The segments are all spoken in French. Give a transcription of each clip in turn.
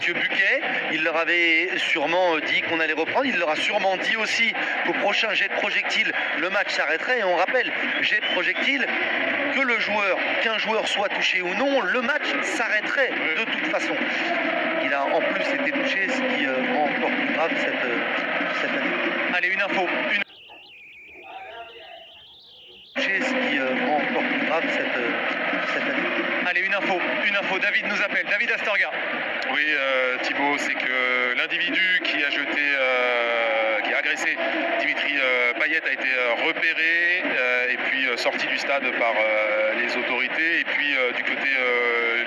Monsieur Buquet. Il leur avait sûrement dit qu'on allait reprendre. Il leur a sûrement dit aussi qu'au prochain jet de projectile, le match s'arrêterait. Et on rappelle, jet de projectile, qu'un joueur soit touché ou non, le match s'arrêterait de toute façon. Il a en plus été touché, ce qui rend encore plus grave cette année. Allez, une info. Ce qui rend encore plus grave cette année. Allez, une info. David nous appelle. David Astorga. Oui, Thibaut, c'est que l'individu qui a agressé Dimitri Payet a été repéré et puis sorti du stade par les autorités. Et puis du côté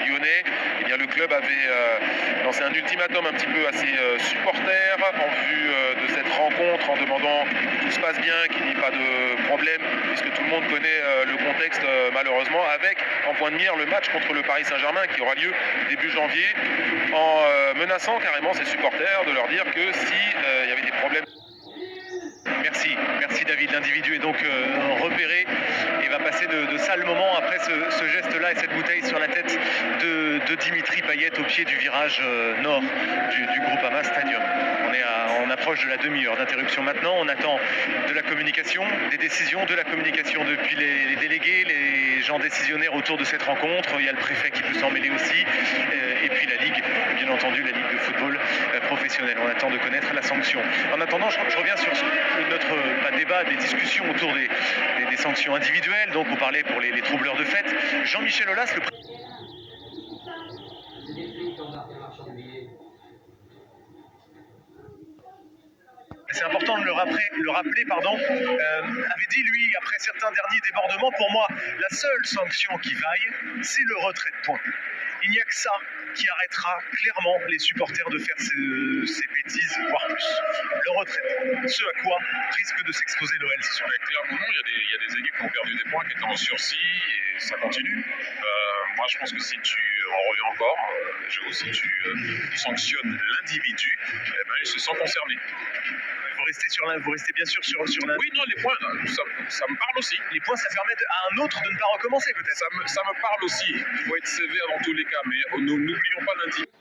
lyonnais, eh bien, le club avait lancé un ultimatum un petit peu à ses supporters en vue de cette rencontre, en demandant que tout se passe bien, qu'il n'y ait pas de problème, puisque tout le monde connaît le contexte malheureusement, avec en point de mire le match contre le Paris Saint-Germain qui aura lieu début janvier, en menaçant carrément ses supporters de leur dire que si il y avait des problèmes. Merci David. L'individu est donc repéré et va passer de sales moments après ce geste-là et cette bouteille sur la tête de Dimitri Payet au pied du virage nord du Groupama Stadium. On approche de la demi-heure d'interruption maintenant. On attend de la communication, des décisions de la communication depuis les délégués, les gens décisionnaires autour de cette rencontre. Il y a le préfet qui peut s'en mêler aussi. Et puis la Ligue, bien entendu, la Ligue de football professionnel. On attend de connaître la sanction. En attendant, je reviens sur notre débat, des discussions autour des sanctions individuelles. Donc on parlait pour les troubleurs de fête. Jean-Michel Aulas, le c'est important de le rappeler, avait dit lui, après certains derniers débordements, pour moi, la seule sanction qui vaille, c'est le retrait de points. Il n'y a que ça qui arrêtera clairement les supporters de faire ces bêtises, voire plus. Le retrait de points. Ce à quoi risque de s'exposer l'OL, c'est sûr. Clairement, il y a des équipes qui ont perdu des points, qui étaient en sursis, et ça continue. Moi, je pense que si tu en reviens encore, si tu sanctionnes l'individu, eh ben, il se sent concerné. Vous restez bien sûr sur la... Oui, non, les points, ça me parle aussi. Les points, ça permet à un autre de ne pas recommencer, peut-être. Ça me parle aussi. Il faut être sévère dans tous les cas, mais n'oublions pas l'individu.